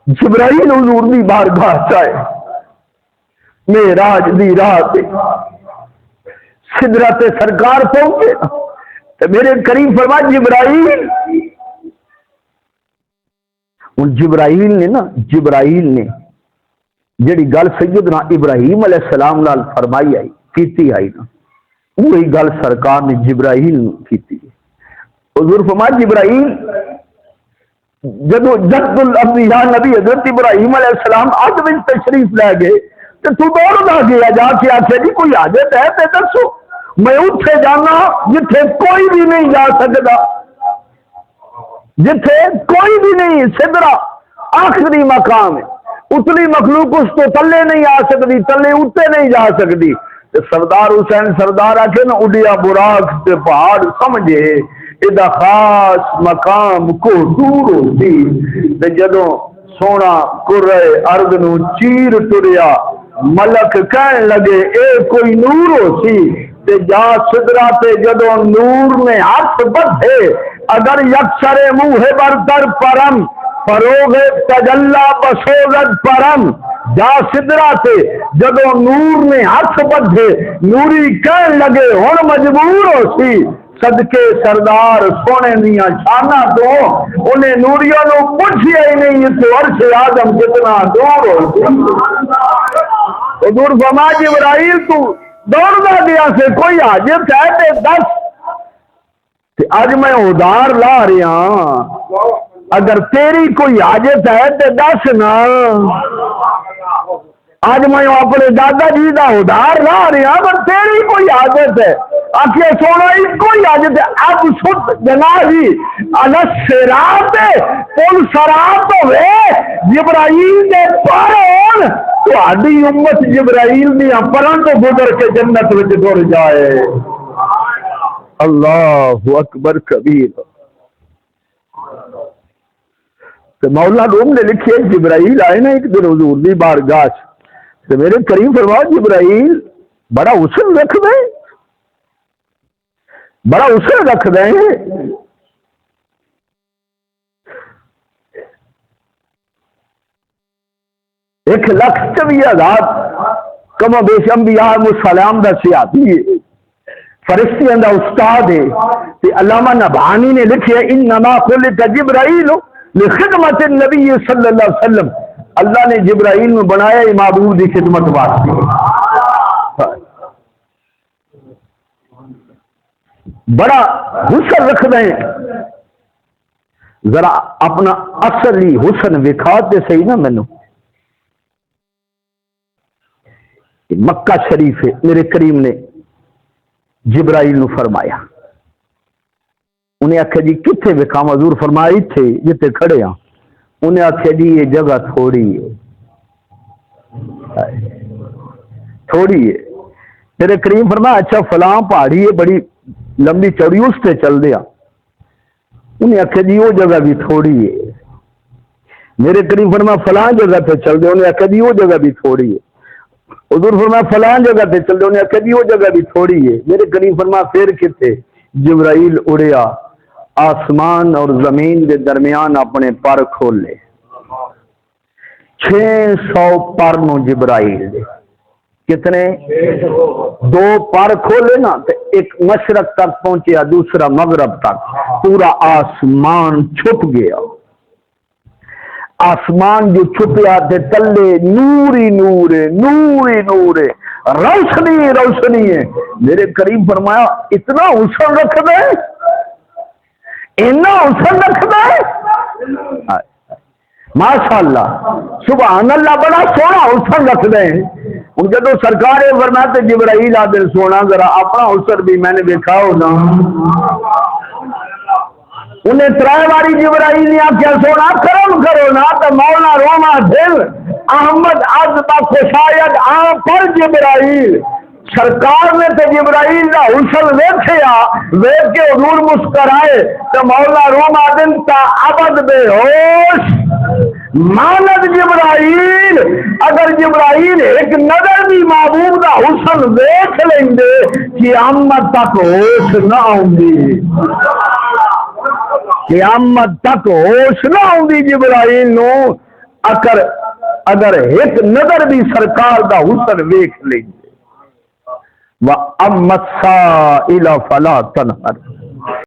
جبرائیل حضور دی بارگاہ چائے معراج دی رات سدرت سرکار پہنچے تو میرے کریم فرما جبرائیل، ان جبرائیل نے جڑی گل سیدنا ابراہیم علیہ السلام نال فرمائی آئی کیتی آئی نا، وہی گل سرکار نے جبرائیل کیتی ہے۔ حضور فرما جبرائیل جدو جد الانبیاء نبی حضرت ابراہیم علیہ السلام آج میں تشریف لے گئے تو دوڑنا گیا جا کے آخیا جی کوئی حاجت ہے تے دسو، میں اتھے جانا جتھے کوئی بھی نہیں جا سکتا، جتھے کوئی بھی نہیں، سدرا آخری مقام ہے، اتلی مخلوق اس تو تلے نہیں آ سکتی، تلے اتنے نہیں جا سکتی۔ سردار حسین سردار آکے نا اڈیا براق سے پہاڑ سمجھے ادا خاص مقام کو دور ہوتی، جدوں سونا کرے ارد نو چیر ٹریا ملک کہن لگے اے کوئی نور ہو سی، تے جا سدرا تے جدوں نور نے ہاتھ بدھے اگر یکسر منہ بردر پرم فروغ تجلا بسوزد پرم، جا سدرا تے جدوں نور نے ہاتھ بدھے نوری کہن لگے ہن مجبور ہو سی، صدقے سردار سونے دیاں شاناں تو انہیں نوریوں نو پوچھیا ہی نہیں تو عرش اعظم کتنا دور ہو سی۔ حضور فرما جبرائیل تو دوڑنا گیا سے کوئی حاجت ہے تے دس، تے اج میں ادار لا رہا ہاں، اگر تیری کوئی حاجت ہے تے دس نا، آج میں اپنے دادا جی دا ادار لا رہا ہوں، اگر تیری کوئی حاجت ہے آخیا سونا کوئی حاجت ہے اب سٹ جنازی السرات پل سرات ہوئے جبرائیل دے پر ہون تو آدھی امت جبرائیل دیا پران تو گزر کے جنت وچ ٹر جائے۔ اللہ اکبر کبیر۔ تو مولا روم نے لکھے جبرائیل آئے نا ایک دن حضور دی بارگاہ تو میرے کریم فرمایا جبرائیل بڑا حسن رکھ دے، بڑا حسن رکھ دے، 1,24,000 کم و بیش انبیاء مسلام دا سیاتی ہے، فرشتیاں دا استاد ہے۔ تے علامہ نبہانی نے لکھے انما خلق جبرائیل لخدمت النبی صلی اللہ علیہ وسلم، اللہ نے جبرائیل میں بنایا محبوب دی خدمت واسطے، بڑا حسن رکھ دیں۔ ذرا اپنا اصلی حسن وکھاتے صحیح نا مینوں۔ مکہ شریف ہے میرے کریم نے جبرائیل نو فرمایا، انہیں آخیا جی کتنے وکھاواں؟ حضور فرمایا تھے جتے کھڑے ہاں۔ انہیں آخیا جی یہ جگہ تھوڑی ہے، تھوڑی ہے۔ میرے کریم فرمایا اچھا فلاں پہاڑی ہے بڑی لمبی چوڑی اس سے چل دیا۔ انہیں آخیا جی وہ جگہ بھی تھوڑی ہے۔ میرے کریم فرمایا فلاں جگہ پہ چل دیا۔ انہیں آخیا جی وہ جگہ بھی تھوڑی ہے۔ حضور فرمایا فلاں جگہ پہ چل دیا۔ انہیں آخیا جی وہ جگہ بھی تھوڑی ہے۔ میرے کریم فرمایا پھر کتنے؟ جبرائیل اڑیا آسمان اور زمین دے درمیان اپنے پر کھولے، 600 پر نو جبرائیل دے کتنے؟ 2 پر کھولے نا، ایک مشرق تک پہنچیا دوسرا مغرب تک، پورا آسمان چھپ گیا۔ آسمان جو چھپیا تھے تلے نور ہی نور ہے، نور ہی نور ہے، روشنی روشنی ہے۔ میرے کریم فرمایا اتنا حسن رکھ دے، اتنا حسن رکھ دے، ماشاءاللہ سبحان اللہ، بڑا سونا حسن رکھ دے۔ ان جدو سرکار فرماتے جبرائیل آدھے سونا ذرا اپنا حسن بھی میں نے دیکھا ہو نا۔ انہیں 3 باری جبرائیل نے آخیا سونا کرم کرو نا، تو مولا روما دل احمد از بخشایت آن پر جبرائیل، سرکار نے تے جبرائیل دا حسن ویکھیا، ویکھ کے حضور مسکرائے تو مولا روما دل تا ابد بے ہوش ماند جبرائیل۔ اگر جبرائیل ایک نظر بھی محبوب دا حسن ویکھ لیندے قیامت تک ہوش نہ آوندی، قیامت تک ہوش نہ آوندی جبرائیل نو۔ اگر ایک نظر بھی سرکار دا حسن ویکھ لیں وَأَمَّا السَّائِلَ فَلَا تَنْهَرْ